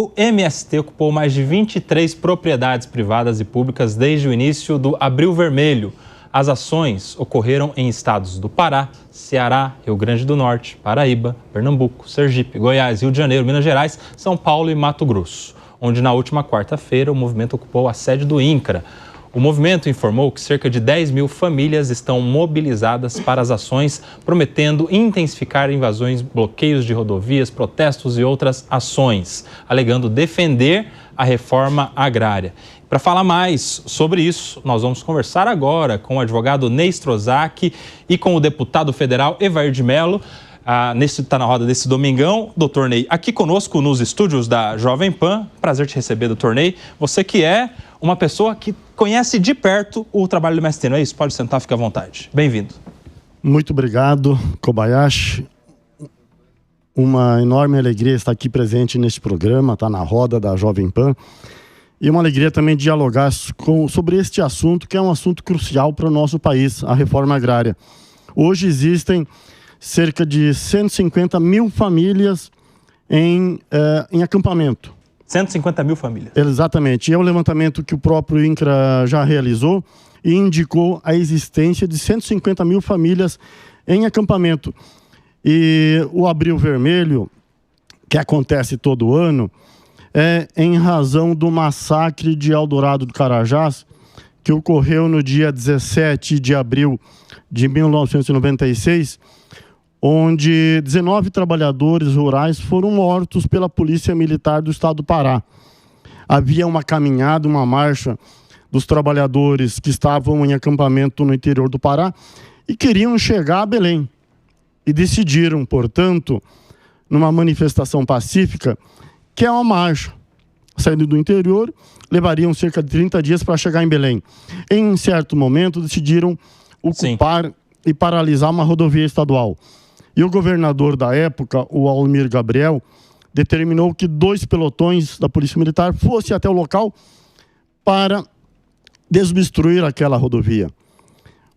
O MST ocupou mais de 23 propriedades privadas e públicas desde o início do Abril Vermelho. As ações ocorreram em estados do Pará, Ceará, Rio Grande do Norte, Paraíba, Pernambuco, Sergipe, Goiás, Rio de Janeiro, Minas Gerais, São Paulo e Mato Grosso, onde na última quarta-feira o movimento ocupou a sede do INCRA. O movimento informou que cerca de 10 mil famílias estão mobilizadas para as ações, prometendo intensificar invasões, bloqueios de rodovias, protestos e outras ações, alegando defender a reforma agrária. Para falar mais sobre isso, nós vamos conversar agora com o advogado Ney Strozak e com o deputado federal Evair de Mello. Está na roda desse domingão, doutor Ney, aqui conosco nos estúdios da Jovem Pan. Prazer te receber, doutor Ney. Você que é uma pessoa que conhece de perto o trabalho do MST, não é isso? Pode sentar, fique à vontade. Bem-vindo. Muito obrigado, Kobayashi. Uma enorme alegria estar aqui presente neste programa, tá na roda da Jovem Pan. E uma alegria também dialogar sobre este assunto, que é um assunto crucial para o nosso país, a reforma agrária. Hoje existem cerca de 150 mil famílias em acampamento. 150 mil famílias. Exatamente. E é um levantamento que o próprio INCRA já realizou e indicou a existência de 150 mil famílias em acampamento. E o Abril Vermelho, que acontece todo ano, é em razão do massacre de Eldorado do Carajás, que ocorreu no dia 17 de abril de 1996, onde 19 trabalhadores rurais foram mortos pela Polícia Militar do Estado do Pará. Havia uma caminhada, uma marcha dos trabalhadores que estavam em acampamento no interior do Pará e queriam chegar a Belém. E decidiram, portanto, numa manifestação pacífica, que é uma marcha. Saindo do interior, levariam cerca de 30 dias para chegar em Belém. Em certo momento, decidiram ocupar e paralisar uma rodovia estadual. E o governador da época, o Almir Gabriel, determinou que 2 pelotões da Polícia Militar fossem até o local para desobstruir aquela rodovia.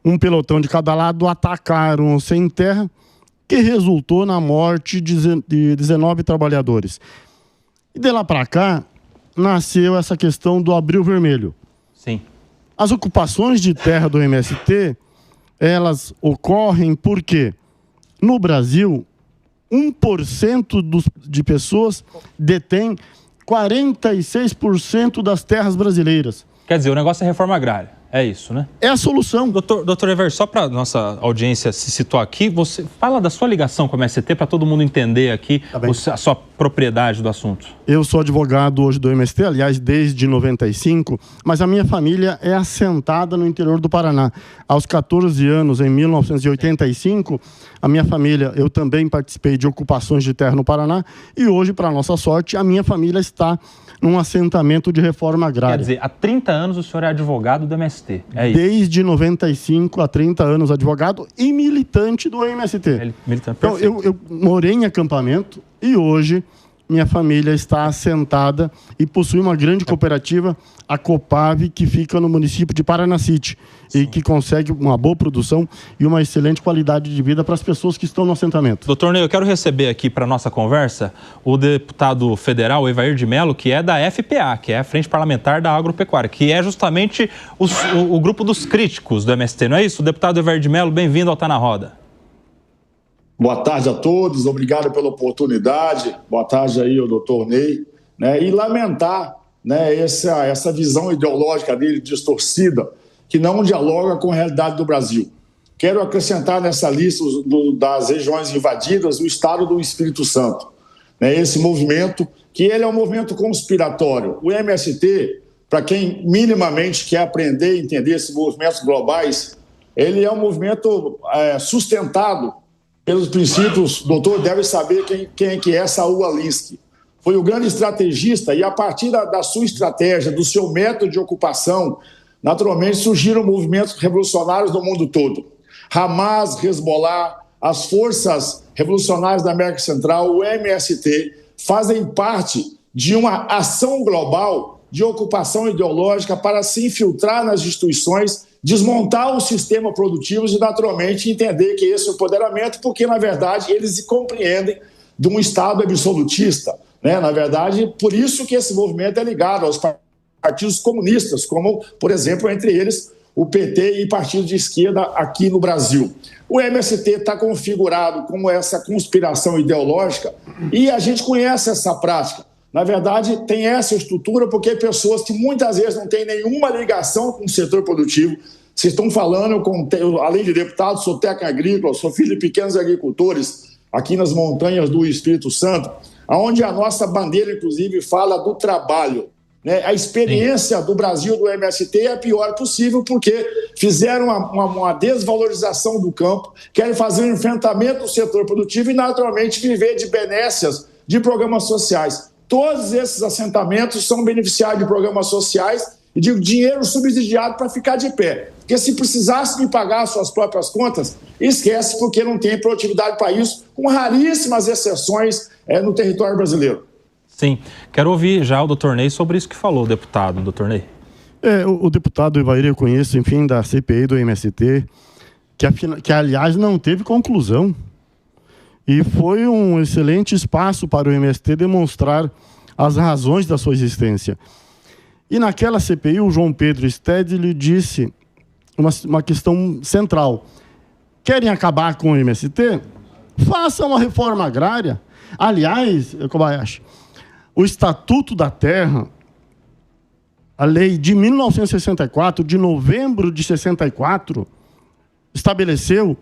Um pelotão de cada lado atacaram o sem terra, que resultou na morte de 19 trabalhadores. E de lá para cá, nasceu essa questão do Abril Vermelho. Sim. As ocupações de terra do MST, elas ocorrem porque, no Brasil, 1% de pessoas detém 46% das terras brasileiras. Quer dizer, o negócio é reforma agrária. É isso, né? É a solução. Doutor Evair, só para nossa audiência se situar aqui, você fala da sua ligação com a MST para todo mundo entender aqui a sua propriedade do assunto. Eu sou advogado hoje do MST, aliás, desde 95, mas a minha família é assentada no interior do Paraná. Aos 14 anos, em 1985, a minha família, eu também participei de ocupações de terra no Paraná e hoje, para nossa sorte, a minha família está num assentamento de reforma agrária. Quer dizer, há 30 anos o senhor é advogado do MST, é isso? Desde 95 a 30 anos advogado e militante do MST. Militante, então, eu morei em acampamento e hoje minha família está assentada e possui uma grande cooperativa, a Copave, que fica no município de Paranacite e que consegue uma boa produção e uma excelente qualidade de vida para as pessoas que estão no assentamento. Doutor Ney, eu quero receber aqui para a nossa conversa o deputado federal Evair de Mello, que é da FPA, que é a Frente Parlamentar da Agropecuária, que é justamente o grupo dos críticos do MST, não é isso? Deputado Evair de Mello, bem-vindo ao Tá na Roda. Boa tarde a todos, obrigado pela oportunidade. Boa tarde aí ao doutor Ney. E lamentar essa visão ideológica dele distorcida, que não dialoga com a realidade do Brasil. Quero acrescentar nessa lista das regiões invadidas o estado do Espírito Santo. Esse movimento, que ele é um movimento conspiratório. O MST, para quem minimamente quer aprender e entender esses movimentos globais, ele é um movimento sustentado pelos princípios, o doutor deve saber quem que é Saul Alinsky. Foi o grande estrategista e a partir da sua estratégia, do seu método de ocupação, naturalmente surgiram movimentos revolucionários no mundo todo. Hamas, Hezbollah, as forças revolucionárias da América Central, o MST, fazem parte de uma ação global de ocupação ideológica para se infiltrar nas instituições, desmontar os sistemas produtivos e, naturalmente, entender que esse é o empoderamento, porque, na verdade, eles se compreendem de um Estado absolutista, né? Na verdade, por isso que esse movimento é ligado aos partidos comunistas, como, por exemplo, entre eles, o PT e partidos de esquerda aqui no Brasil. O MST está configurado como essa conspiração ideológica e a gente conhece essa prática. Na verdade, tem essa estrutura porque pessoas que muitas vezes não têm nenhuma ligação com o setor produtivo. Vocês estão falando, além de deputado, sou técnico agrícola, sou filho de pequenos agricultores aqui nas montanhas do Espírito Santo, onde a nossa bandeira, inclusive, fala do trabalho. Né? A experiência do Brasil, do MST, é a pior possível porque fizeram uma desvalorização do campo, querem fazer um enfrentamento do setor produtivo e, naturalmente, viver de benécias de programas sociais. Todos esses assentamentos são beneficiários de programas sociais e de dinheiro subsidiado para ficar de pé. Porque se precisasse de pagar suas próprias contas, esquece, porque não tem produtividade para isso, com raríssimas exceções no território brasileiro. Sim. Quero ouvir já o doutor Ney sobre isso que falou, deputado. Doutor Ney. O deputado Evair, eu conheço, enfim, da CPI do MST, que aliás não teve conclusão. E foi um excelente espaço para o MST demonstrar as razões da sua existência. E naquela CPI, o João Pedro Stedley disse uma questão central. Querem acabar com o MST? Façam uma reforma agrária. Aliás, Kobayashi, o Estatuto da Terra, a lei de 1964, de novembro de 64, estabeleceu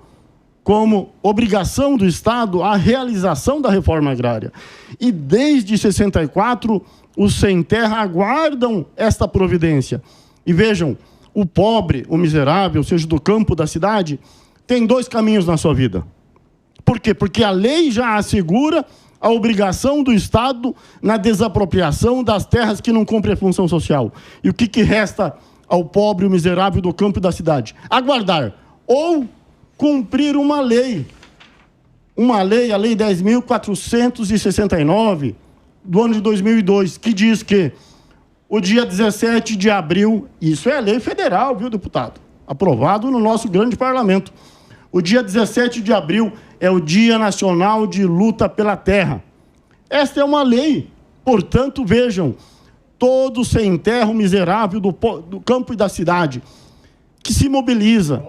como obrigação do Estado a realização da reforma agrária. E desde 64, os sem terra aguardam esta providência. E vejam, o pobre, o miserável, seja do campo, da cidade, tem dois caminhos na sua vida. Por quê? Porque a lei já assegura a obrigação do Estado na desapropriação das terras que não cumprem a função social. E o que resta ao pobre, o miserável do campo e da cidade? Aguardar. Ou cumprir uma lei, a Lei 10.469, do ano de 2002, que diz que o dia 17 de abril, isso é lei federal, viu, deputado? Aprovado no nosso grande parlamento. O dia 17 de abril é o Dia Nacional de Luta pela Terra. Esta é uma lei. Portanto, vejam, todo sem terra, o miserável do campo e da cidade, que se mobiliza,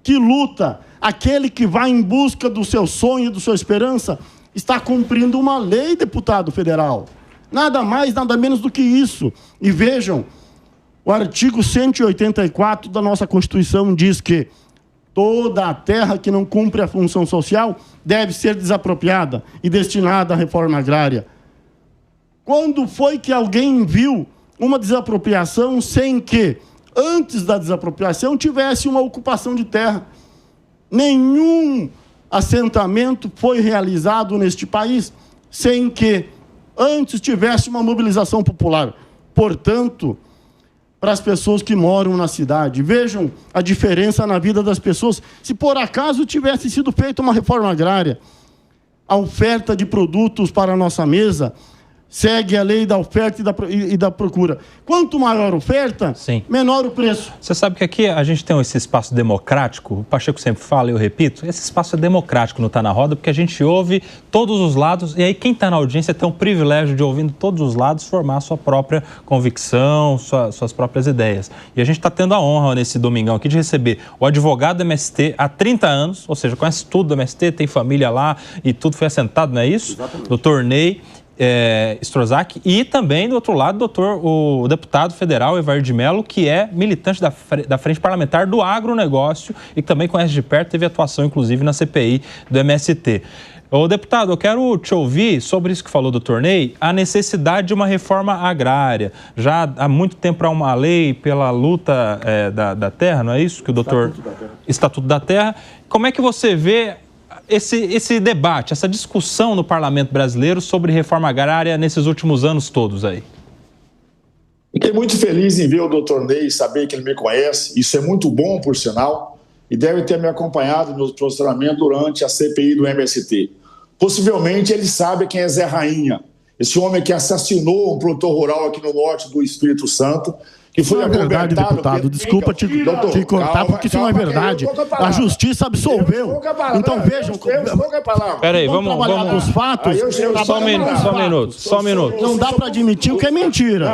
que luta, aquele que vai em busca do seu sonho, da sua esperança, está cumprindo uma lei, deputado federal. Nada mais, nada menos do que isso. E vejam, o artigo 184 da nossa Constituição diz que toda a terra que não cumpre a função social deve ser desapropriada e destinada à reforma agrária. Quando foi que alguém viu uma desapropriação sem que, antes da desapropriação, tivesse uma ocupação de terra? Nenhum assentamento foi realizado neste país sem que antes tivesse uma mobilização popular. Portanto, para as pessoas que moram na cidade, vejam a diferença na vida das pessoas. Se por acaso tivesse sido feita uma reforma agrária, a oferta de produtos para a nossa mesa segue a lei da oferta e da procura. Quanto maior a oferta, sim, menor o preço. Você sabe que aqui a gente tem esse espaço democrático, o Pacheco sempre fala e eu repito, esse espaço é democrático no Tá na Roda, porque a gente ouve todos os lados e aí quem está na audiência tem o privilégio de, ouvindo todos os lados, formar a sua própria convicção, suas próprias ideias. E a gente está tendo a honra nesse domingão aqui de receber o advogado do MST há 30 anos, ou seja, conhece tudo do MST, tem família lá e tudo foi assentado, não é isso? Exatamente. Doutor Ney Strozak, e também do outro lado o deputado federal Evair de Mello, que é militante da Frente Parlamentar do Agronegócio e que também conhece de perto, teve atuação inclusive na CPI do MST. Ô, deputado, eu quero te ouvir sobre isso que falou o doutor Ney, a necessidade de uma reforma agrária. Já há muito tempo há uma lei pela luta da terra, não é isso? Que o doutor... Estatuto da Terra. Como é que você vê esse debate, essa discussão no parlamento brasileiro sobre reforma agrária nesses últimos anos todos aí? Fiquei muito feliz em ver o doutor Ney, saber que ele me conhece. Isso é muito bom, por sinal, e deve ter me acompanhado no meu posicionamento durante a CPI do MST. Possivelmente ele sabe quem é Zé Rainha, esse homem que assassinou um produtor rural aqui no norte do Espírito Santo que foi não é verdade, deputado. Desculpa te cortar, porque isso não é verdade. A justiça absolveu. Então vejam... Peraí, vamos trabalhar dos fatos. Só um minuto. Não dá para admitir o que é mentira.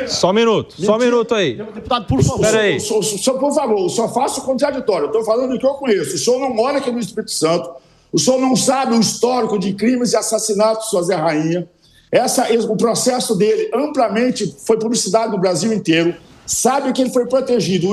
Só um minuto aí. Deputado, por favor. Peraí. Por favor, só faço o contraditório. Eu estou falando do que eu conheço. O senhor não mora aqui no Espírito Santo. O senhor não sabe o histórico de crimes e assassinatos do senhor Zé Rainha. O processo dele amplamente foi publicitado no Brasil inteiro. Sabe que ele foi protegido.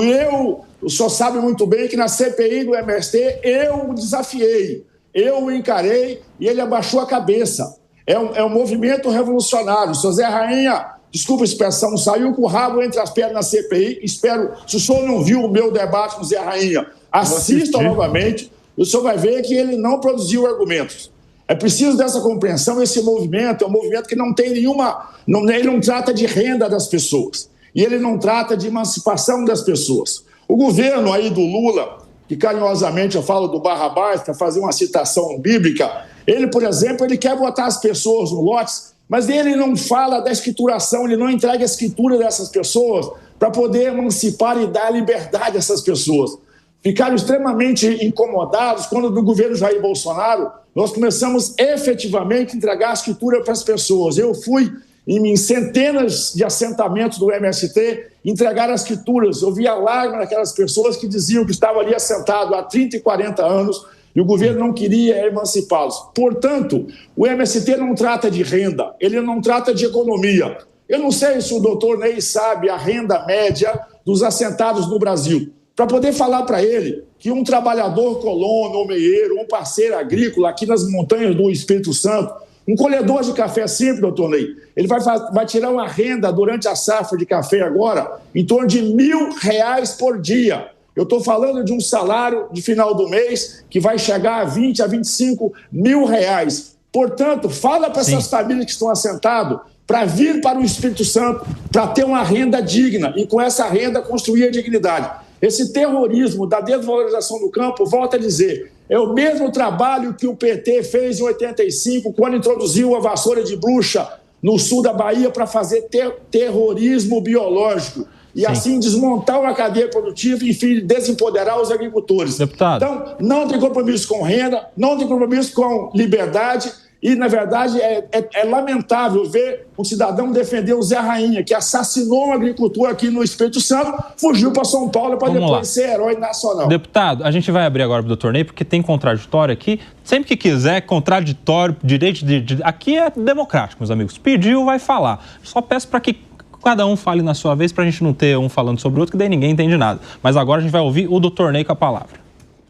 O senhor sabe muito bem que na CPI do MST eu o desafiei, eu o encarei e ele abaixou a cabeça. É um movimento revolucionário. O senhor Zé Rainha, desculpa a expressão, saiu com o rabo entre as pernas na CPI. Espero, se o senhor não viu o meu debate com o Zé Rainha, assista novamente. O senhor vai ver que ele não produziu argumentos. É preciso dessa compreensão. Esse movimento é um movimento que não tem nenhuma... ele não trata de renda das pessoas. E ele não trata de emancipação das pessoas. O governo aí do Lula, que carinhosamente eu falo do Barrabás, para fazer uma citação bíblica, ele, por exemplo, ele quer botar as pessoas no lotes, mas ele não fala da escrituração, ele não entrega a escritura dessas pessoas para poder emancipar e dar liberdade a essas pessoas. Ficaram extremamente incomodados quando, do governo Jair Bolsonaro, nós começamos efetivamente a entregar a escritura para as pessoas. Eu fui em centenas de assentamentos do MST entregar as escrituras. Eu via lágrimas daquelas pessoas que diziam que estavam ali assentados há 30 e 40 anos e o governo não queria emancipá-los. Portanto, o MST não trata de renda, ele não trata de economia. Eu não sei se o doutor Ney sabe a renda média dos assentados no Brasil. Para poder falar para ele que um trabalhador colono ou meieiro, um parceiro agrícola aqui nas montanhas do Espírito Santo, um colhedor de café simples, doutor Ney, ele vai tirar uma renda durante a safra de café agora em torno de R$1.000 por dia. Eu estou falando de um salário de final do mês que vai chegar a 20 a 25 mil reais. Portanto, fala para essas famílias que estão assentadas para vir para o Espírito Santo, para ter uma renda digna e com essa renda construir a dignidade. Esse terrorismo da desvalorização do campo, volto a dizer, é o mesmo trabalho que o PT fez em 85, quando introduziu a vassoura de bruxa no sul da Bahia para fazer terrorismo biológico. E assim desmontar uma cadeia produtiva e, enfim, desempoderar os agricultores. Deputado. Então, não tem compromisso com renda, não tem compromisso com liberdade. E, na verdade, é lamentável ver um cidadão defender o Zé Rainha, que assassinou um agricultor aqui no Espírito Santo, fugiu para São Paulo para depois ser herói nacional. Deputado, a gente vai abrir agora para o doutor Ney, porque tem contraditório aqui. Sempre que quiser, contraditório, direito de... Aqui é democrático, meus amigos. Pediu, vai falar. Só peço para que cada um fale na sua vez, para a gente não ter um falando sobre o outro, que daí ninguém entende nada. Mas agora a gente vai ouvir o doutor Ney com a palavra.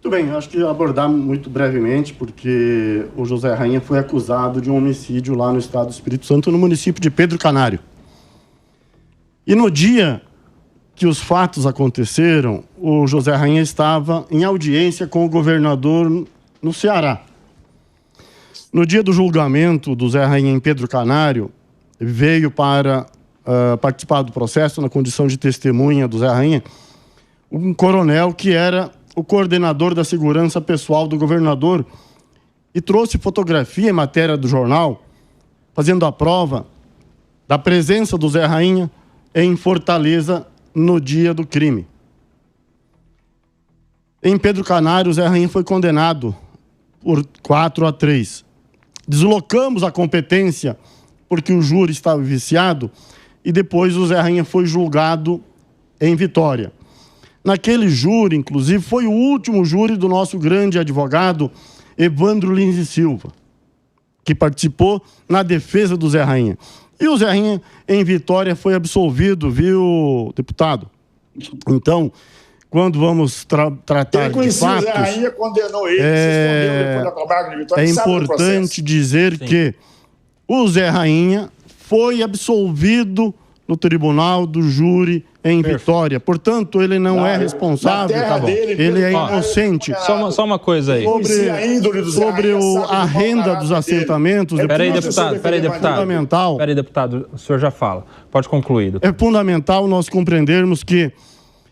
Muito bem, acho que abordar muito brevemente, porque o José Rainha foi acusado de um homicídio lá no estado do Espírito Santo, no município de Pedro Canário. E no dia que os fatos aconteceram, o José Rainha estava em audiência com o governador no Ceará. No dia do julgamento do Zé Rainha em Pedro Canário, veio para participar do processo, na condição de testemunha do Zé Rainha, um coronel que era o coordenador da segurança pessoal do governador e trouxe fotografia e matéria do jornal, fazendo a prova da presença do Zé Rainha em Fortaleza no dia do crime. Em Pedro Canário, o Zé Rainha foi condenado por 4-3. Deslocamos a competência porque o júri estava viciado e depois o Zé Rainha foi julgado em Vitória. Naquele júri, inclusive, foi o último júri do nosso grande advogado, Evandro Lins e Silva, que participou na defesa do Zé Rainha. E o Zé Rainha, em Vitória, foi absolvido, viu, deputado? Então, quando vamos tratar de fatos... Zé Rainha condenou ele, é importante dizer que o Zé Rainha foi absolvido no tribunal do júri em Vitória. Portanto, ele não é responsável. Ele é inocente. Só uma coisa aí. Sobre a renda dos assentamentos... Peraí, deputado. O senhor já fala. Pode concluir. É fundamental nós compreendermos que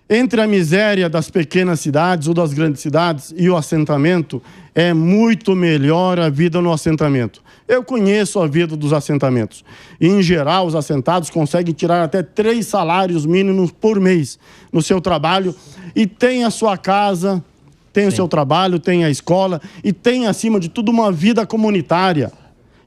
entre a miséria das pequenas cidades ou das grandes cidades e o assentamento, é muito melhor a vida no assentamento. Eu conheço a vida dos assentamentos. E, em geral, os assentados conseguem tirar até 3 salários mínimos por mês no seu trabalho e tem a sua casa, tem o seu trabalho, tem a escola e tem, acima de tudo, uma vida comunitária,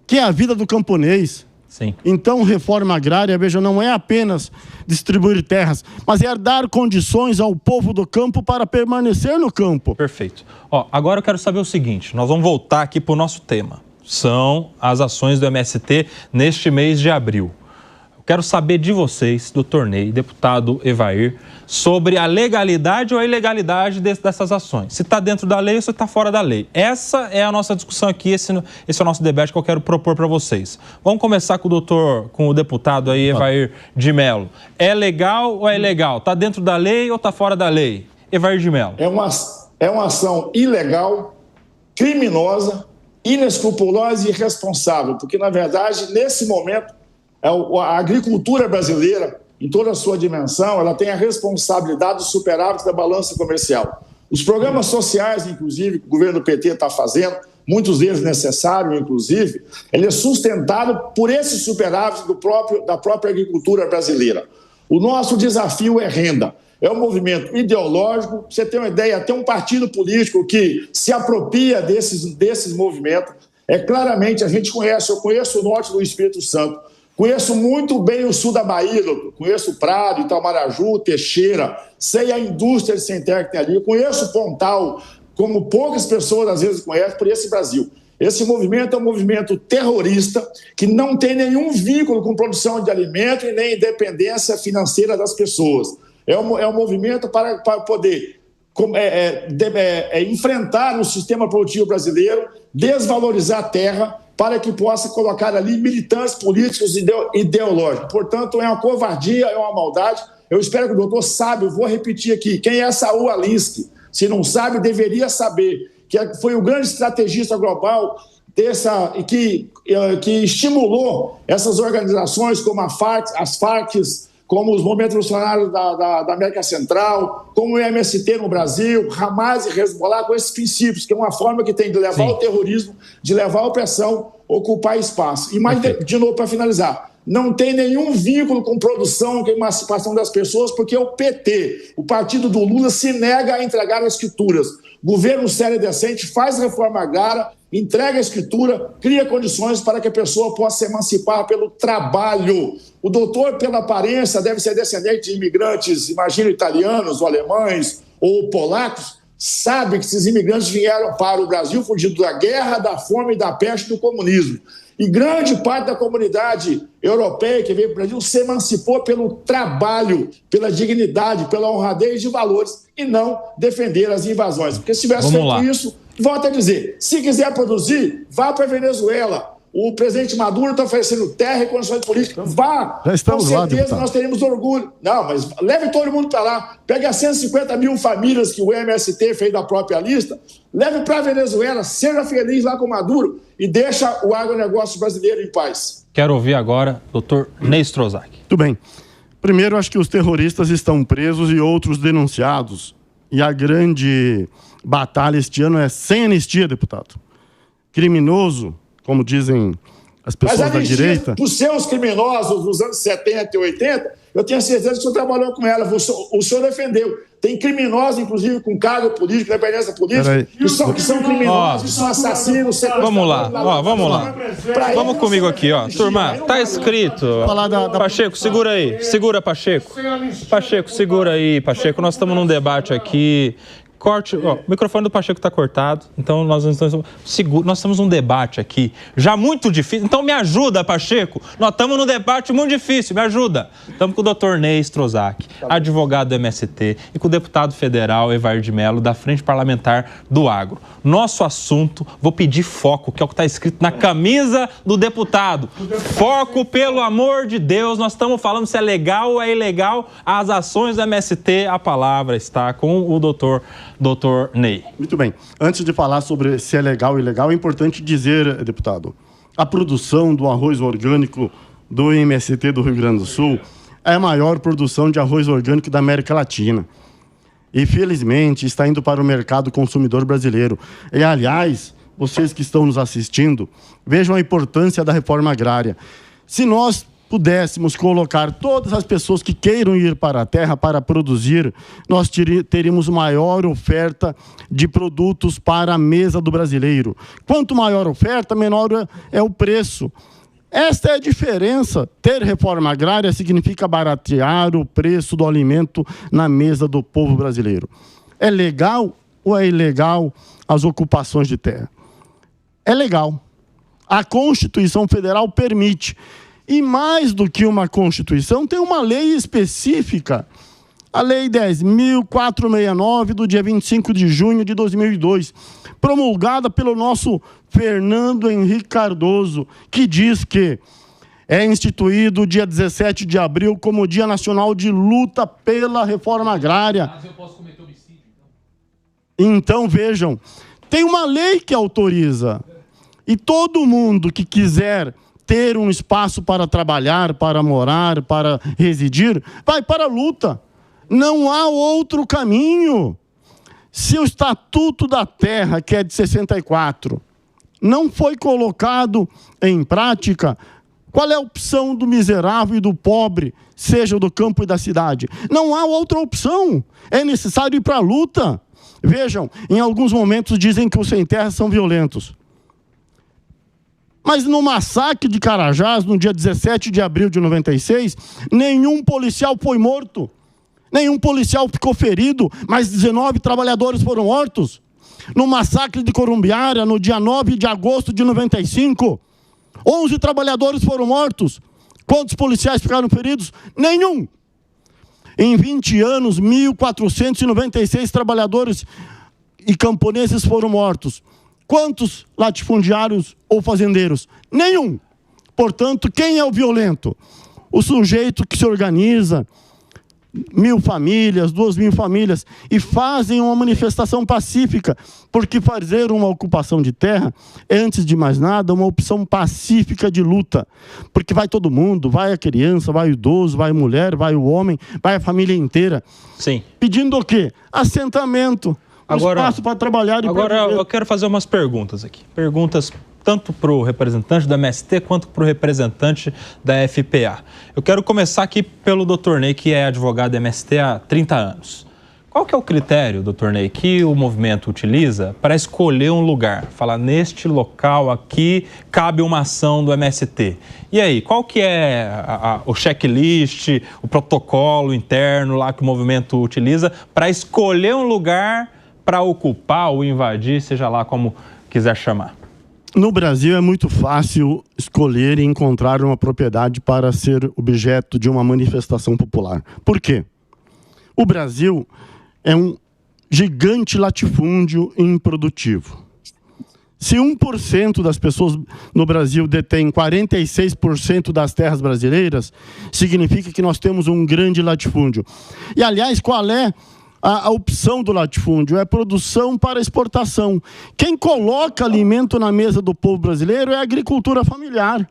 que é a vida do camponês. Sim. Então, reforma agrária, veja, não é apenas distribuir terras, mas é dar condições ao povo do campo para permanecer no campo. Perfeito. Agora eu quero saber o seguinte, nós vamos voltar aqui para o nosso tema. São as ações do MST neste mês de abril. Eu quero saber de vocês, doutor Ney, deputado Evair, sobre a legalidade ou a ilegalidade dessas ações. Se está dentro da lei ou se está fora da lei. Essa é a nossa discussão aqui, esse é o nosso debate que eu quero propor para vocês. Vamos começar com o deputado aí, Evair de Mello. É legal ou é ilegal? Está dentro da lei ou está fora da lei? Evair de Mello. É uma ação ilegal, criminosa, inescrupulosa e irresponsável, porque, na verdade, nesse momento, a agricultura brasileira, em toda a sua dimensão, ela tem a responsabilidade do superávit da balança comercial. Os programas sociais, inclusive, que o governo do PT está fazendo, muitos deles necessários, inclusive, ele é sustentado por esse superávit da própria agricultura brasileira. O nosso desafio é renda. É um movimento ideológico. Pra você ter uma ideia, tem um partido político que se apropria desses movimentos. Claramente, eu conheço o norte do Espírito Santo. Conheço muito bem o sul da Bahia, doutor. Conheço Prado, Itamaraju, Teixeira. Sei a indústria de sem-terra que tem ali. Conheço Pontal, como poucas pessoas às vezes conhecem, por esse Brasil. Esse movimento é um movimento terrorista que não tem nenhum vínculo com produção de alimento e nem independência financeira das pessoas. É um movimento para poder enfrentar o sistema produtivo brasileiro, desvalorizar a terra, para que possa colocar ali militantes políticos ideológicos. Portanto, é uma covardia, é uma maldade. Eu espero que o doutor saiba, eu vou repetir aqui, quem é Saul Alinsky? Se não sabe, deveria saber, que foi o grande estrategista global que estimulou essas organizações como as Farc, como os movimentos revolucionários da América Central, como o MST no Brasil, Hamas e Hezbollah, com esses princípios, que é uma forma que tem de levar o terrorismo, de levar a opressão, ocupar espaço. E mais, de novo, para finalizar, não tem nenhum vínculo com produção, com emancipação das pessoas, porque o PT, o partido do Lula, se nega a entregar as escrituras. Governo sério e decente faz reforma agrária, entrega a escritura, cria condições para que a pessoa possa se emancipar pelo trabalho. O doutor, pela aparência, deve ser descendente de imigrantes, imagino, italianos ou alemães ou polacos, sabe que esses imigrantes vieram para o Brasil fugindo da guerra, da fome, da peste e do comunismo. E grande parte da comunidade europeia que veio para o Brasil se emancipou pelo trabalho, pela dignidade, pela honradez de valores e não defender as invasões. Porque se tivesse feito isso, volto a dizer, se quiser produzir, vá para a Venezuela. O presidente Maduro está oferecendo terra e condições políticas. Vá, com certeza nós teremos orgulho. Não, mas leve todo mundo para lá. Pegue as 150 mil famílias que o MST fez da própria lista, leve para a Venezuela, seja feliz lá com Maduro e deixa o agronegócio brasileiro em paz. Quero ouvir agora o doutor Ney Strozak. Tudo bem. Primeiro, acho que os terroristas estão presos e outros denunciados. E a grande batalha este ano é sem anistia, deputado. Criminoso, como dizem as pessoas da direita. Os seus criminosos dos anos 70 e 80, eu tenho certeza que o senhor trabalhou com ela, o senhor defendeu. Tem criminosos, inclusive, com cargo político, independência política, que são criminosos, que são assassinos, Vamos lá. Vamos comigo aqui, turma, tá escrito. Pacheco, segura aí. Segura, Pacheco. Pacheco, segura aí, Pacheco. Nós estamos num debate aqui. Corte, o microfone do Pacheco está cortado, então nós estamos num debate aqui, já muito difícil, então me ajuda, Pacheco, nós estamos num debate muito difícil, me ajuda. Estamos com o doutor Ney Strozak, advogado do MST, e com o deputado federal Evair de Mello, da Frente Parlamentar do Agro. Nosso assunto, vou pedir foco, que é o que está escrito na camisa do deputado. Foco, pelo amor de Deus, nós estamos falando se é legal ou é ilegal as ações do MST, a palavra está com o doutor Ney. Muito bem. Antes de falar sobre se é legal ou ilegal, é importante dizer, deputado, a produção do arroz orgânico do MST do Rio Grande do Sul é a maior produção de arroz orgânico da América Latina. E, felizmente, está indo para o mercado consumidor brasileiro. E, aliás, vocês que estão nos assistindo, vejam a importância da reforma agrária. Se nós pudéssemos colocar todas as pessoas que queiram ir para a terra para produzir, nós teríamos maior oferta de produtos para a mesa do brasileiro. Quanto maior a oferta, menor é o preço. Esta é a diferença. Ter reforma agrária significa baratear o preço do alimento na mesa do povo brasileiro. É legal ou é ilegal as ocupações de terra? É legal. A Constituição Federal permite. E mais do que uma Constituição, tem uma lei específica, a Lei 10.469, do dia 25 de junho de 2002, promulgada pelo nosso Fernando Henrique Cardoso, que diz que é instituído o dia 17 de abril como Dia Nacional de Luta pela Reforma Agrária. Mas eu posso cometer homicídio, então, vejam, tem uma lei que autoriza. E todo mundo que quiser ter um espaço para trabalhar, para morar, para residir, vai para a luta. Não há outro caminho. Se o Estatuto da Terra, que é de 64, não foi colocado em prática, qual é a opção do miserável e do pobre, seja do campo e da cidade? Não há outra opção. É necessário ir para a luta. Vejam, em alguns momentos dizem que os sem terra são violentos. Mas no massacre de Carajás, no dia 17 de abril de 96, nenhum policial foi morto. Nenhum policial ficou ferido, mas 19 trabalhadores foram mortos. No massacre de Corumbiara, no dia 9 de agosto de 95, 11 trabalhadores foram mortos. Quantos policiais ficaram feridos? Nenhum. Em 20 anos, 1.496 trabalhadores e camponeses foram mortos. Quantos latifundiários ou fazendeiros? Nenhum. Portanto, quem é o violento? O sujeito que se organiza, 1.000 famílias, 2.000 famílias, e fazem uma manifestação pacífica, porque fazer uma ocupação de terra é, antes de mais nada, uma opção pacífica de luta. Porque vai todo mundo, vai a criança, vai o idoso, vai a mulher, vai o homem, vai a família inteira. Sim. Pedindo o quê? Assentamento. Agora, espaço para trabalhar e agora eu quero fazer umas perguntas aqui. Perguntas tanto para o representante da MST quanto para o representante da FPA. Eu quero começar aqui pelo Dr. Ney, que é advogado da MST há 30 anos. Qual que é o critério, Dr. Ney, que o movimento utiliza para escolher um lugar? Falar, neste local aqui cabe uma ação do MST. E aí, qual que é o checklist, o protocolo interno lá que o movimento utiliza para escolher um lugar para ocupar ou invadir, seja lá como quiser chamar? No Brasil é muito fácil escolher e encontrar uma propriedade para ser objeto de uma manifestação popular. Por quê? O Brasil é um gigante latifúndio improdutivo. Se 1% das pessoas no Brasil detém 46% das terras brasileiras, significa que nós temos um grande latifúndio. E, aliás, qual é a opção do latifúndio? É produção para exportação. Quem coloca alimento na mesa do povo brasileiro é a agricultura familiar.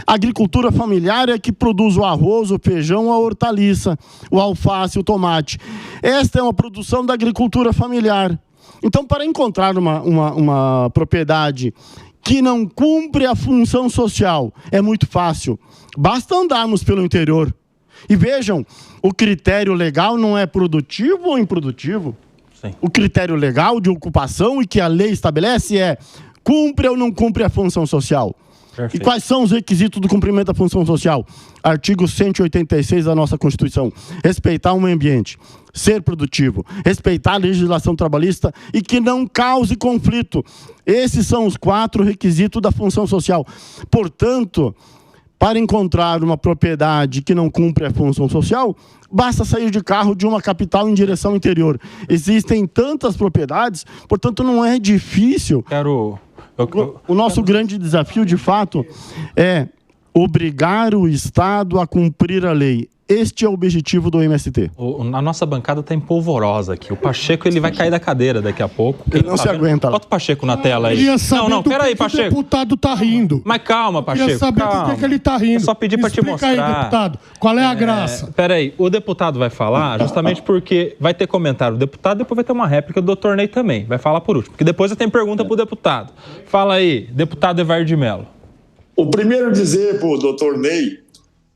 A agricultura familiar é que produz o arroz, o feijão, a hortaliça, o alface, o tomate. Esta é uma produção da agricultura familiar. Então, para encontrar uma propriedade que não cumpre a função social, é muito fácil. Basta andarmos pelo interior. E vejam, o critério legal não é produtivo ou improdutivo. Sim. O critério legal de ocupação e que a lei estabelece é cumpre ou não cumpre a função social. Perfeito. E quais são os requisitos do cumprimento da função social? Artigo 186 da nossa Constituição. Respeitar o meio ambiente, ser produtivo, respeitar a legislação trabalhista e que não cause conflito. Esses são os 4 requisitos da função social. Portanto, para encontrar uma propriedade que não cumpre a função social, basta sair de carro de uma capital em direção ao interior. Existem tantas propriedades, portanto não é difícil. O nosso grande desafio, de fato, é obrigar o Estado a cumprir a lei. Este é o objetivo do MST. A nossa bancada está empolvorosa aqui. O Pacheco ele vai cair da cadeira daqui a pouco. Ele não se aguenta lá. Bota o Pacheco na tela aí. Não, peraí, Pacheco. O deputado tá rindo. Mas calma, Pacheco. Eu queria saber por que ele tá rindo. Eu só pedi para te mostrar. Explica aí, deputado. Qual é a graça? Peraí, o deputado vai falar justamente porque vai ter comentário do deputado, depois vai ter uma réplica do doutor Ney também. Vai falar por último, porque depois eu tenho pergunta pro deputado. Fala aí, deputado Evardo de Mello. O primeiro dizer pro doutor Ney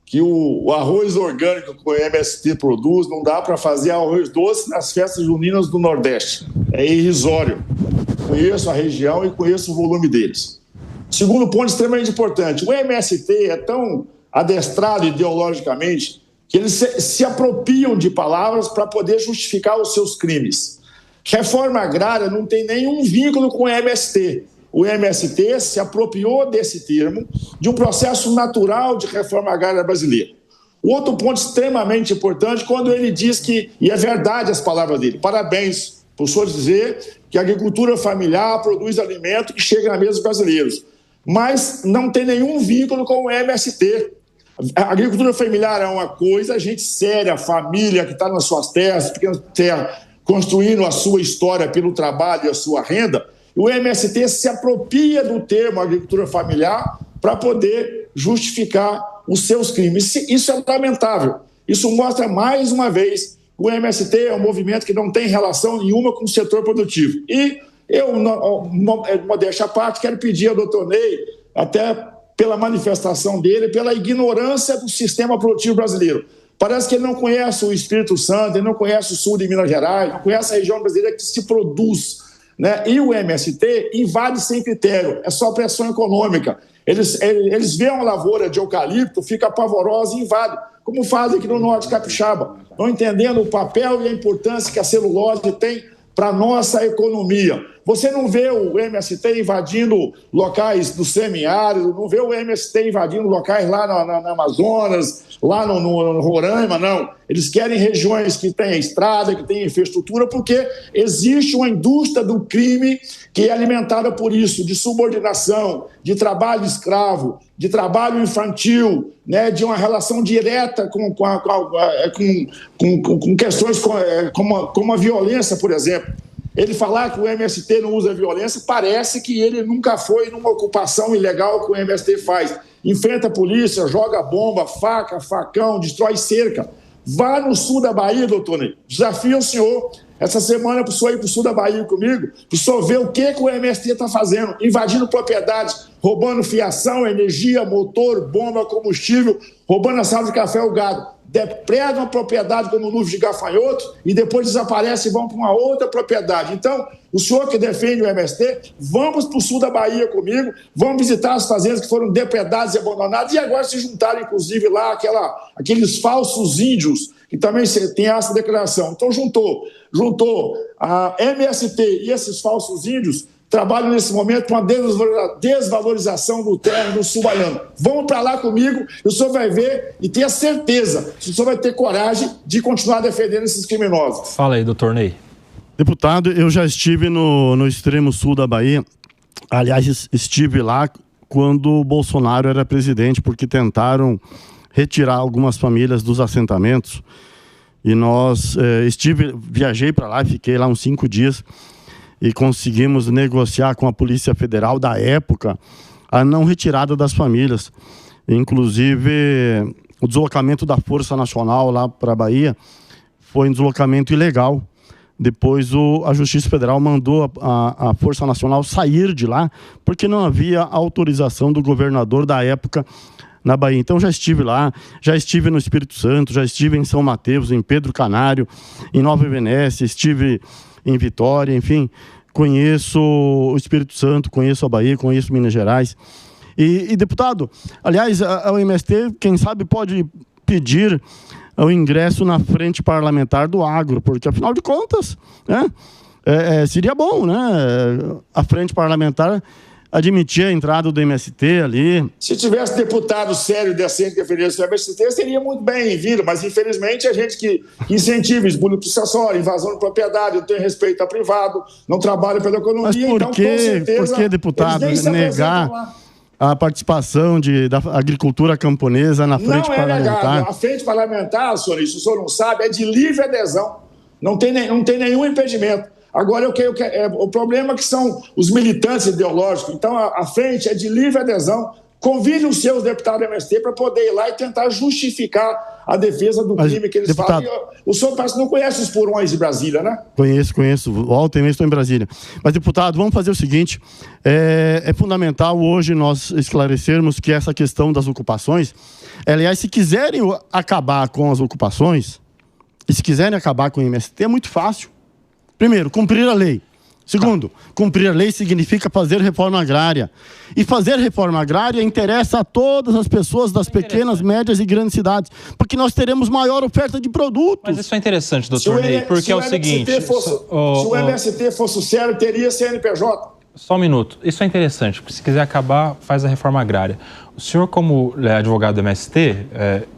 que o arroz orgânico que o MST produz não dá para fazer arroz doce nas festas juninas do Nordeste. É irrisório. Conheço a região e conheço o volume deles. Segundo ponto extremamente importante, o MST é tão adestrado ideologicamente que eles se apropriam de palavras para poder justificar os seus crimes. Reforma agrária não tem nenhum vínculo com o MST. O MST se apropriou desse termo de um processo natural de reforma agrária brasileira. O outro ponto extremamente importante, quando ele diz que, e é verdade as palavras dele, parabéns por senhor dizer que a agricultura familiar produz alimento que chega na mesa dos brasileiros, mas não tem nenhum vínculo com o MST. A agricultura familiar é uma coisa, gente séria, família que está nas suas terras, construindo a sua história pelo trabalho e a sua renda. O MST se apropria do termo agricultura familiar para poder justificar os seus crimes. Isso é lamentável. Isso mostra mais uma vez que o MST é um movimento que não tem relação nenhuma com o setor produtivo. E eu, modéstia à parte, quero pedir ao doutor Ney, até pela manifestação dele, pela ignorância do sistema produtivo brasileiro. Parece que ele não conhece o Espírito Santo, ele não conhece o sul de Minas Gerais, não conhece a região brasileira que se produz. Né? E o MST invade sem critério, é só pressão econômica. Eles veem uma lavoura de eucalipto, fica pavorosa e invade, como fazem aqui no norte capixaba, não entendendo o papel e a importância que a celulose tem para a nossa economia. Você não vê o MST invadindo locais do semiárido, não vê o MST invadindo locais lá na Amazonas, lá no Roraima, não. Eles querem regiões que têm estrada, que têm infraestrutura, porque existe uma indústria do crime que é alimentada por isso, de subordinação, de trabalho escravo, de trabalho infantil, né, de uma relação direta com questões como a violência, por exemplo. Ele falar que o MST não usa violência, parece que ele nunca foi numa ocupação ilegal que o MST faz. Enfrenta a polícia, joga bomba, faca, facão, destrói cerca. Vá no sul da Bahia, doutor Ney. Desafio o senhor, essa semana, para o senhor ir para o sul da Bahia comigo, para o senhor ver o que o MST está fazendo, invadindo propriedades, roubando fiação, energia, motor, bomba, combustível, roubando a sala de café e o gado. Depredam a propriedade como nuvem de gafanhoto e depois desaparecem e vão para uma outra propriedade. Então, o senhor que defende o MST, vamos para o sul da Bahia comigo, vamos visitar as fazendas que foram depredadas e abandonadas e agora se juntaram, inclusive, lá aqueles falsos índios, que também tem essa declaração. Então, juntou a MST e esses falsos índios, trabalham nesse momento com a desvalorização do terra do sul baiano. Vamos para lá comigo, e o senhor vai ver e ter a certeza que o senhor vai ter coragem de continuar defendendo esses criminosos. Fala aí, doutor Ney. Deputado, eu já estive no extremo sul da Bahia. Aliás, estive lá quando o Bolsonaro era presidente, porque tentaram retirar algumas famílias dos assentamentos. E viajei para lá, fiquei lá uns 5 dias. E conseguimos negociar com a Polícia Federal da época a não retirada das famílias. Inclusive, o deslocamento da Força Nacional lá para a Bahia foi um deslocamento ilegal. Depois a Justiça Federal mandou a Força Nacional sair de lá, porque não havia autorização do governador da época na Bahia. Então já estive lá, já estive no Espírito Santo, já estive em São Mateus, em Pedro Canário, em Nova Venécia, estive em Vitória, enfim, conheço o Espírito Santo, conheço a Bahia, conheço Minas Gerais. E deputado, aliás, a MST, quem sabe, pode pedir o ingresso na frente parlamentar do agro, porque, afinal de contas, né, seria bom, né, a frente parlamentar admitir a entrada do MST ali. Se tivesse deputado sério, decente, que defendesse o MST, seria muito bem-vindo, mas infelizmente a gente que incentiva esbulho processório, invasão de propriedade, não tem respeito a privado, não trabalha pela economia. Mas por que, deputado, a participação da agricultura camponesa na frente parlamentar. Não é negado. A frente parlamentar, senhor, isso o senhor não sabe, é de livre adesão. Não tem nenhum impedimento. Agora, o problema é que são os militantes ideológicos. Então, a frente é de livre adesão. Convide os seus deputados do MST para poder ir lá e tentar justificar a defesa do crime que eles fazem. O senhor parece que não conhece os porões de Brasília, né? Conheço. Ontem mesmo estou em Brasília. Mas, deputado, vamos fazer o seguinte. É fundamental hoje nós esclarecermos que essa questão das ocupações... Aliás, se quiserem acabar com as ocupações, e se quiserem acabar com o MST, é muito fácil. Primeiro, cumprir a lei. Segundo, cumprir a lei significa fazer reforma agrária. E fazer reforma agrária interessa a todas as pessoas das pequenas, médias e grandes cidades, porque nós teremos maior oferta de produtos. Mas isso é interessante, doutor Ney, porque é o seguinte... Se o MST fosse sério, teria CNPJ. Só um minuto. Isso é interessante, porque se quiser acabar, faz a reforma agrária. O senhor, como advogado do MST,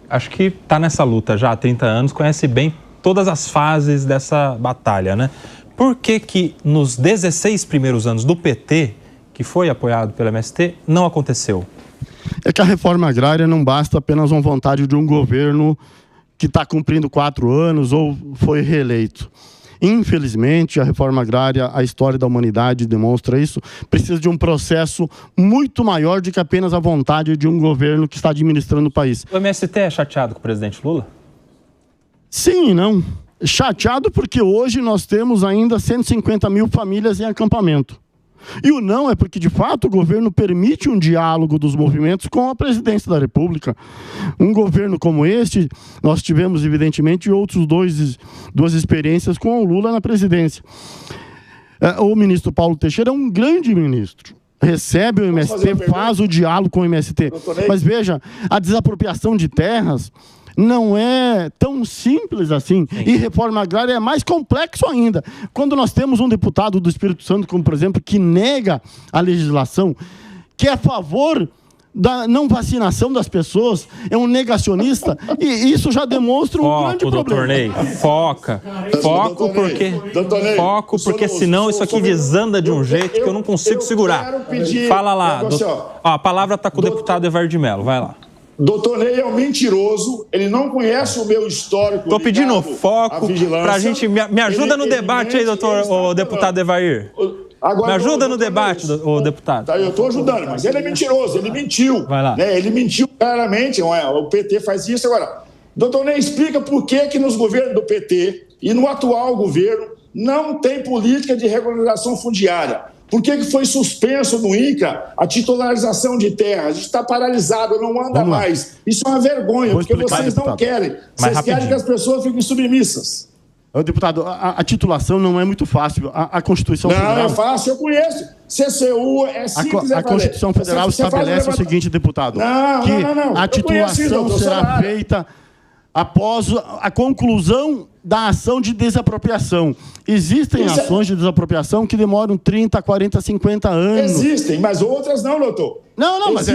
acho que está nessa luta já há 30 anos, conhece bem todas as fases dessa batalha, né? Por que nos 16 primeiros anos do PT, que foi apoiado pelo MST, não aconteceu? É que a reforma agrária não basta apenas uma vontade de um governo que está cumprindo 4 anos ou foi reeleito. Infelizmente, a reforma agrária, a história da humanidade demonstra isso, precisa de um processo muito maior do que apenas a vontade de um governo que está administrando o país. O MST é chateado com o presidente Lula? Sim e não. Chateado porque hoje nós temos ainda 150 mil famílias em acampamento. E o não é porque, de fato, o governo permite um diálogo dos movimentos com a presidência da República. Um governo como este, nós tivemos, evidentemente, duas experiências com o Lula na presidência. O ministro Paulo Teixeira é um grande ministro. Recebe o MST, faz o diálogo com o MST. Mas veja, a desapropriação de terras não é tão simples assim. Sim. E reforma agrária é mais complexo ainda. Quando nós temos um deputado do Espírito Santo, como por exemplo, que nega a legislação, que é a favor da não vacinação das pessoas, é um negacionista, e isso já demonstra um grande problema. Ney, foco, porque senão isso aqui desanda de um jeito que eu não consigo segurar. Fala lá, a palavra está com o deputado Evar de Mello, vai lá. Doutor Ney é um mentiroso, ele não conhece o meu histórico. Estou pedindo foco para a gente... Me ajuda no debate aí, o deputado Evair. Me ajuda no debate, deputado. Tá, eu estou ajudando, mas ele é mentiroso, ele mentiu. Vai lá. Ele mentiu claramente, o PT faz isso. Agora, doutor Ney, explica por que nos governos do PT e no atual governo não tem política de regularização fundiária. Por que foi suspenso no INCRA a titularização de terras? A gente está paralisado, não anda mais. Isso é uma vergonha, porque vocês não querem. Vocês querem que as pessoas fiquem submissas. Deputado, a titulação não é muito fácil. A Constituição Federal... Não, é fácil, eu conheço. CCU é simples. A Constituição Federal estabelece o seguinte, deputado. Não. A titulação será feita após a conclusão da ação de desapropriação. Existem ações de desapropriação que demoram 30, 40, 50 anos. Existem, mas outras não, doutor. Não, mas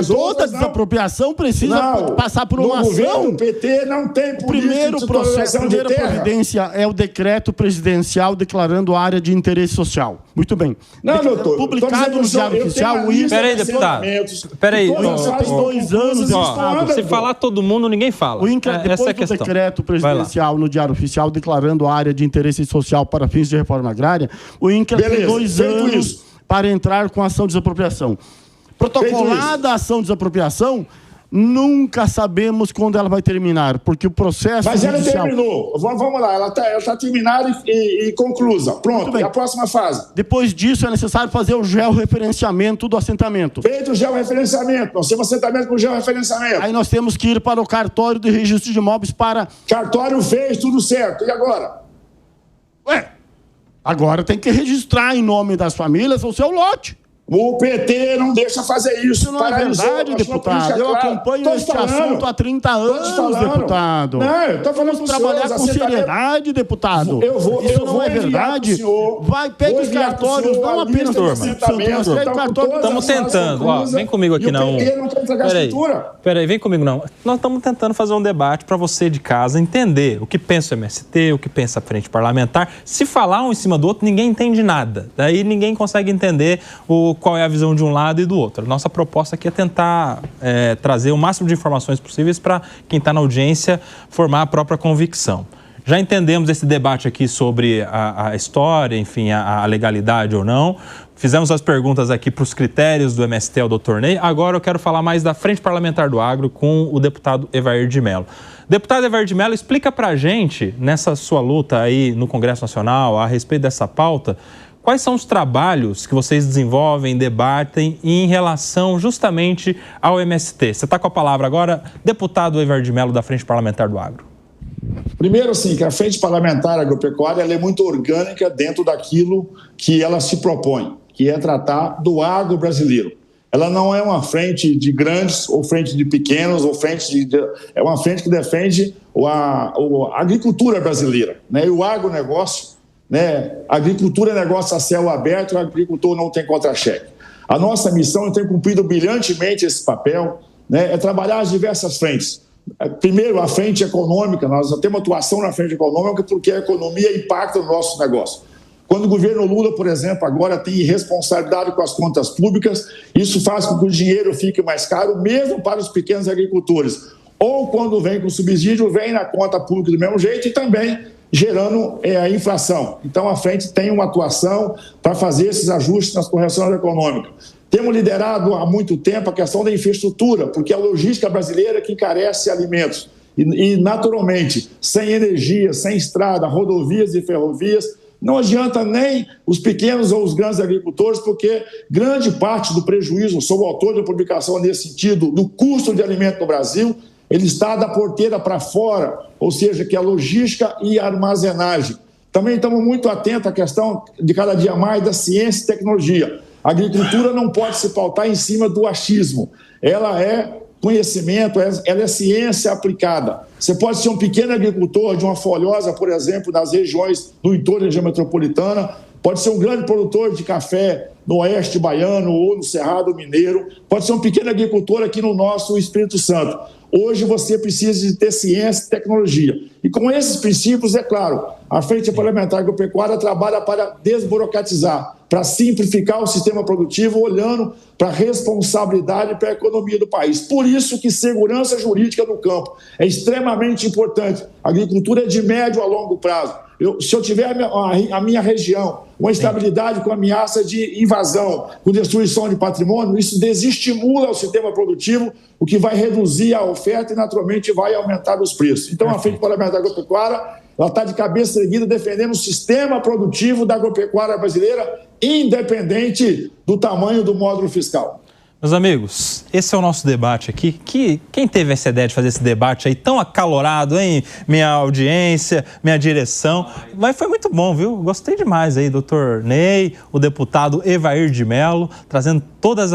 toda desapropriação precisa passar por uma ação. No governo PT não tem política de titularização de terra. A primeira providência é o decreto presidencial declarando a área de interesse social. Muito bem. Não, doutor. Publicado no Diário Oficial, o INCRA... Peraí, deputado. Peraí. Tem 2 anos, deputado. Se falar todo mundo, ninguém fala. O INCRA, depois do decreto presidencial no Diário Oficial declarando a área de interesse social para fins de reforma agrária, o INCRA tem 2 anos para entrar com a ação de desapropriação. Protocolada a ação de desapropriação, nunca sabemos quando ela vai terminar, porque o processo Mas judicial... ela terminou. Vamos lá, ela está terminada e conclusa. Pronto, e a próxima fase? Depois disso, é necessário fazer o georreferenciamento do assentamento. Feito o georreferenciamento. Nós temos assentamento com georreferenciamento. Aí nós temos que ir para o cartório de registro de imóveis para... Cartório fez, tudo certo. E agora? Agora tem que registrar em nome das famílias o seu lote. O PT não deixa fazer isso. Isso não é verdade, deputado. Eu acompanho este assunto há 30 anos, deputado. Não, eu estou falando para trabalhar com seriedade, deputado. Isso não é verdade. Pegue os cartórios, não apenas do Espírito Santo, mas pegue cartórios. Estamos tentando. Vem comigo aqui, não. Peraí, vem comigo, não. Nós estamos tentando fazer um debate para você de casa entender o que pensa o MST, o que pensa a Frente Parlamentar. Se falar um em cima do outro, ninguém entende nada. Daí ninguém consegue entender o qual é a visão de um lado e do outro. A nossa proposta aqui é tentar trazer o máximo de informações possíveis para quem está na audiência formar a própria convicção. Já entendemos esse debate aqui sobre a história, enfim, a legalidade ou não. Fizemos as perguntas aqui para os critérios do MST ao Dr. Ney. Agora eu quero falar mais da Frente Parlamentar do Agro com o deputado Evair de Mello. Deputado Evair de Mello, explica para a gente, nessa sua luta aí no Congresso Nacional, a respeito dessa pauta, quais são os trabalhos que vocês desenvolvem, debatem em relação justamente ao MST. Você está com a palavra agora, deputado Evair de Mello, da Frente Parlamentar do Agro. Primeiro, assim, que a Frente Parlamentar Agropecuária ela é muito orgânica dentro daquilo que ela se propõe, que é tratar do agro brasileiro. Ela não é uma frente de grandes ou frente de pequenos, ou é uma frente que defende a agricultura brasileira, né? E o agronegócio, né? A agricultura é negócio a céu aberto, o agricultor não tem contra-cheque. A nossa missão, eu tenho cumprido brilhantemente esse papel, né? É trabalhar as diversas frentes. Primeiro, a frente econômica, nós temos atuação na frente econômica porque a economia impacta o nosso negócio. Quando o governo Lula, por exemplo, agora tem responsabilidade com as contas públicas, isso faz com que o dinheiro fique mais caro, mesmo para os pequenos agricultores. Ou quando vem com subsídio, vem na conta pública do mesmo jeito e também gerando a inflação. Então, a frente tem uma atuação para fazer esses ajustes nas correções econômicas. Temos liderado há muito tempo a questão da infraestrutura, porque a logística brasileira é que encarece alimentos. E, naturalmente, sem energia, sem estrada, rodovias e ferrovias, não adianta nem os pequenos ou os grandes agricultores, porque grande parte do prejuízo, sou o autor da publicação nesse sentido, do custo de alimento no Brasil, ele está da porteira para fora, ou seja, que é a logística e a armazenagem. Também estamos muito atentos à questão de cada dia mais da ciência e tecnologia. A agricultura não pode se pautar em cima do achismo. Ela é conhecimento, ela é ciência aplicada. Você pode ser um pequeno agricultor de uma folhosa, por exemplo, nas regiões do entorno da região metropolitana, pode ser um grande produtor de café no oeste baiano ou no Cerrado Mineiro, pode ser um pequeno agricultor aqui no nosso Espírito Santo. Hoje você precisa de ter ciência e tecnologia. E com esses princípios, é claro, a Frente Parlamentar Agropecuária trabalha para desburocratizar, para simplificar o sistema produtivo, olhando para a responsabilidade e para a economia do país. Por isso que segurança jurídica no campo é extremamente importante. A agricultura é de médio a longo prazo. Se eu tiver a minha região uma estabilidade com ameaça de invasão, com destruição de patrimônio, isso desestimula o sistema produtivo, o que vai reduzir a oferta e, naturalmente, vai aumentar os preços. Então, a Frente Parlamentar Agropecuária ela está de cabeça erguida defendendo o sistema produtivo da agropecuária brasileira, independente do tamanho do módulo fiscal. Meus amigos, esse é o nosso debate aqui. Quem teve essa ideia de fazer esse debate aí tão acalorado, hein? Minha audiência, minha direção. Mas foi muito bom, viu? Gostei demais aí, doutor Ney, o deputado Evair de Mello, trazendo todas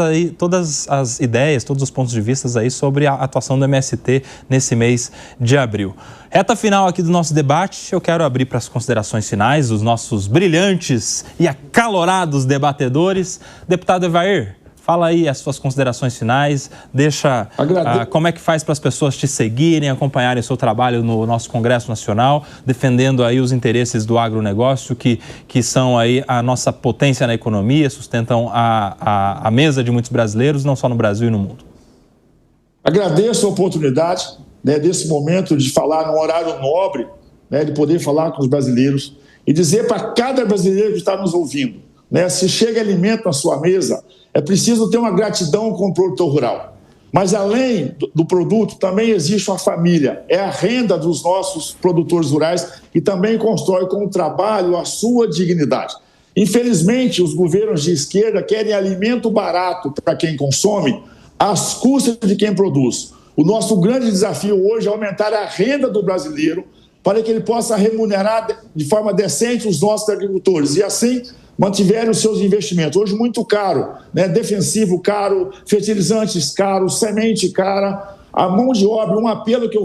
as ideias, todos os pontos de vista aí sobre a atuação do MST nesse mês de abril. Reta final aqui do nosso debate, eu quero abrir para as considerações finais dos nossos brilhantes e acalorados debatedores. Deputado Evair, fala aí as suas considerações finais, deixa como é que faz para as pessoas te seguirem, acompanharem o seu trabalho no nosso Congresso Nacional, defendendo aí os interesses do agronegócio, que são aí a nossa potência na economia, sustentam a mesa de muitos brasileiros, não só no Brasil e no mundo. Agradeço a oportunidade, né, desse momento de falar num horário nobre, né, de poder falar com os brasileiros e dizer para cada brasileiro que está nos ouvindo, né, se chega alimento na sua mesa, é preciso ter uma gratidão com o produtor rural. Mas, além do produto, também existe uma família. É a renda dos nossos produtores rurais que também constrói com o trabalho a sua dignidade. Infelizmente, os governos de esquerda querem alimento barato para quem consome, às custas de quem produz. O nosso grande desafio hoje é aumentar a renda do brasileiro para que ele possa remunerar de forma decente os nossos agricultores. E, assim, mantiveram os seus investimentos. Hoje muito caro, né? Defensivo caro, fertilizantes caros, semente cara, a mão de obra, um apelo que eu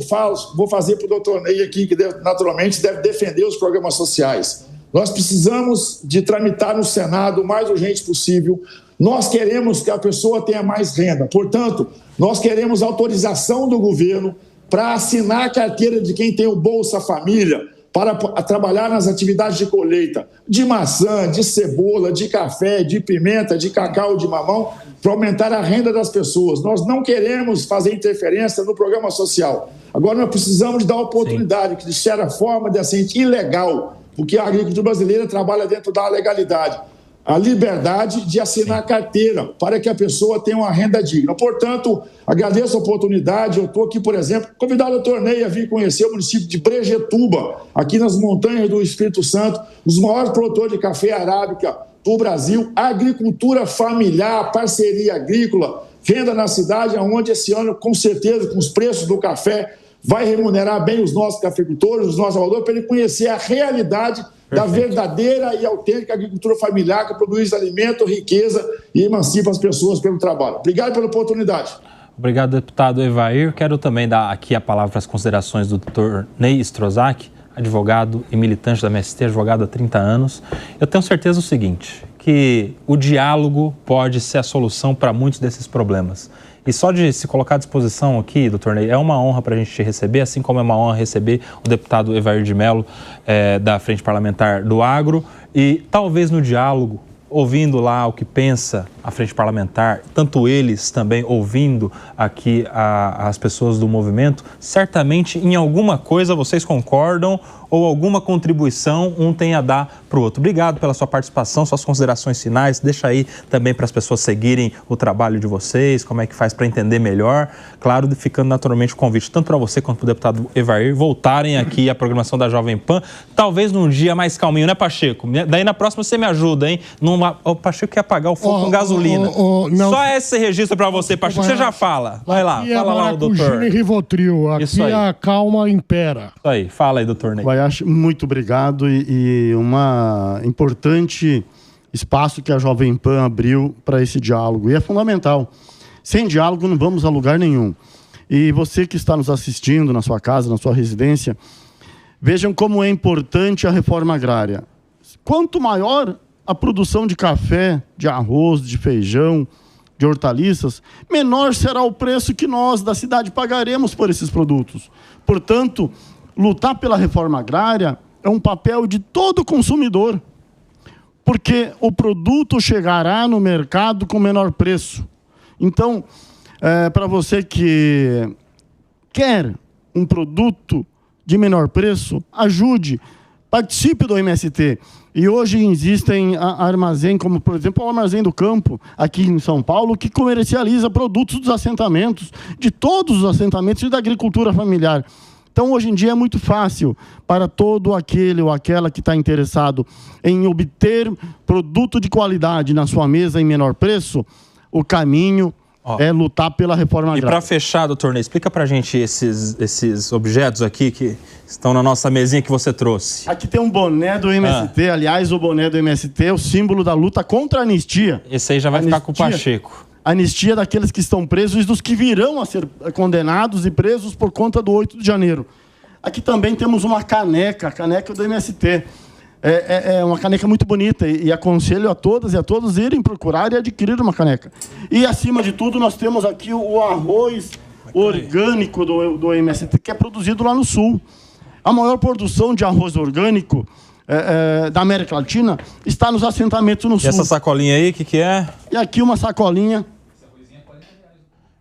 vou fazer para o doutor Ney aqui, que naturalmente deve defender os programas sociais. Nós precisamos de tramitar no Senado o mais urgente possível. Nós queremos que a pessoa tenha mais renda. Portanto, nós queremos autorização do governo para assinar a carteira de quem tem o Bolsa Família, para trabalhar nas atividades de colheita de maçã, de cebola, de café, de pimenta, de cacau, de mamão, para aumentar a renda das pessoas. Nós não queremos fazer interferência no programa social. Agora nós precisamos de dar oportunidade, que de certa forma de assim, ilegal, porque a agricultura brasileira trabalha dentro da legalidade. A liberdade de assinar a carteira para que a pessoa tenha uma renda digna. Portanto, agradeço a oportunidade. Eu estou aqui, por exemplo, convidado o Tornei a vir conhecer o município de Brejetuba, aqui nas montanhas do Espírito Santo, os maiores produtores de café arábica do Brasil, agricultura familiar, parceria agrícola, venda na cidade, onde esse ano, com certeza, com os preços do café, vai remunerar bem os nossos cafeicultores, os nossos amadores, para ele conhecer a realidade da verdadeira e autêntica agricultura familiar que produz alimento, riqueza e emancipa as pessoas pelo trabalho. Obrigado pela oportunidade. Obrigado, deputado Evair. Quero também dar aqui a palavra para as considerações do Dr. Ney Strozak, advogado e militante da MST, advogado há 30 anos. Eu tenho certeza o seguinte, que o diálogo pode ser a solução para muitos desses problemas. E só de se colocar à disposição aqui, doutor Ney, é uma honra para a gente te receber, assim como é uma honra receber o deputado Evair de Mello, da Frente Parlamentar do Agro. E talvez no diálogo, ouvindo lá o que pensa a Frente Parlamentar, tanto eles também ouvindo aqui as pessoas do movimento, certamente em alguma coisa vocês concordam ou alguma contribuição um tem a dar para o outro. Obrigado pela sua participação, suas considerações finais. Deixa aí também para as pessoas seguirem o trabalho de vocês, como é que faz para entender melhor. Claro, ficando naturalmente o convite tanto para você quanto para o deputado Evair voltarem aqui à programação da Jovem Pan, talvez num dia mais calminho, né, Pacheco? Daí na próxima você me ajuda, hein? O Pacheco quer apagar o fogo com gasolina. Só esse registro para você, Pacheco. Você já fala. Vai lá, fala lá o doutor. E Rivotril. Aqui a calma impera. Isso aí. Fala aí, doutor Ney. Muito obrigado e uma importante espaço que a Jovem Pan abriu para esse diálogo. E é fundamental. Sem diálogo não vamos a lugar nenhum. E você que está nos assistindo na sua casa, na sua residência, vejam como é importante a reforma agrária. Quanto maior a produção de café, de arroz, de feijão, de hortaliças, menor será o preço que nós da cidade pagaremos por esses produtos. Portanto, lutar pela reforma agrária é um papel de todo consumidor, porque o produto chegará no mercado com menor preço. Então, para você que quer um produto de menor preço, ajude, participe do MST. E hoje existem armazém, como por exemplo o Armazém do Campo, aqui em São Paulo, que comercializa produtos dos assentamentos, de todos os assentamentos e da agricultura familiar. Então, hoje em dia é muito fácil para todo aquele ou aquela que está interessado em obter produto de qualidade na sua mesa em menor preço, o caminho é lutar pela reforma agrária. E para fechar, doutor Ney, explica para a gente esses objetos aqui que estão na nossa mesinha que você trouxe. Aqui tem um boné do MST, aliás, o boné do MST é o símbolo da luta contra a anistia. Esse aí já vai ficar com o Pacheco. Anistia daqueles que estão presos e dos que virão a ser condenados e presos por conta do 8 de janeiro. Aqui também temos uma caneca, a caneca do MST. É uma caneca muito bonita e aconselho a todas e a todos irem procurar e adquirir uma caneca. E, acima de tudo, nós temos aqui o arroz orgânico do MST, que é produzido lá no Sul. A maior produção de arroz orgânico da América Latina está nos assentamentos no Sul. E essa sacolinha aí, o que é? E aqui uma sacolinha.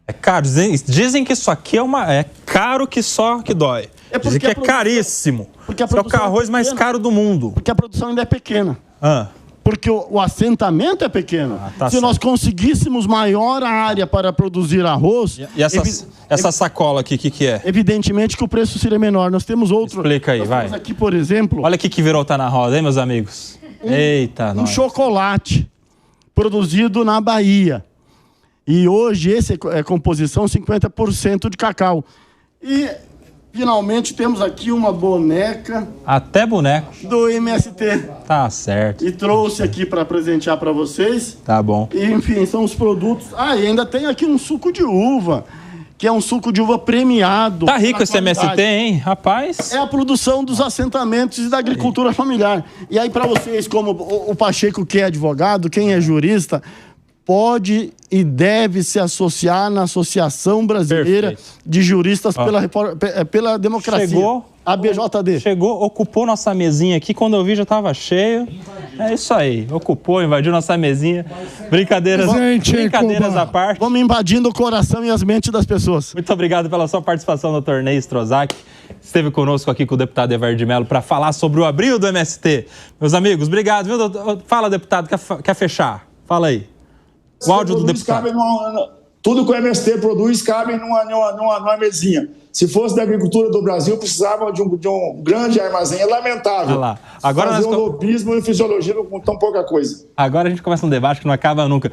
É caro. Dizem que isso aqui é caro que só que dói. Dizem que é caríssimo. Porque é o arroz mais caro do mundo. Porque a produção ainda é pequena. Porque o assentamento é pequeno. Se nós conseguíssemos maior área para produzir arroz... E essa sacola aqui, o que é? Evidentemente que o preço seria menor. Nós temos outro... Explica aí, vai. Temos aqui, por exemplo... Olha o que virou tá na roda, hein, meus amigos? Eita, um chocolate produzido na Bahia. E hoje esse é composição 50% de cacau. E... finalmente temos aqui uma boneca. Até boneco. Do MST. Tá certo. E trouxe aqui para presentear para vocês. Tá bom. E, enfim, são os produtos. E ainda tem aqui um suco de uva, que é um suco de uva premiado. Tá rico esse MST, hein? Rapaz. É a produção dos assentamentos e da agricultura familiar. E aí, para vocês, como o Pacheco, que é advogado, quem é jurista, pode e deve se associar na Associação Brasileira de Juristas pela Democracia. Chegou A BJD. Chegou, ocupou nossa mesinha aqui, quando eu vi já estava cheio. É isso aí, ocupou, invadiu nossa mesinha. Brincadeiras à parte. Vamos invadindo o coração e as mentes das pessoas. Muito obrigado pela sua participação no torneio Strozak. Esteve conosco aqui com o deputado Evar de Mello para falar sobre o abril do MST. Meus amigos, obrigado, viu? Fala, deputado, quer fechar? Fala aí. O áudio do deputado. Tudo que o MST produz cabe numa mesinha. Se fosse da agricultura do Brasil, precisava de um grande armazém. É lamentável. Olha lá. Agora fazer um lobismo e fisiologia com tão pouca coisa. Agora a gente começa um debate que não acaba nunca.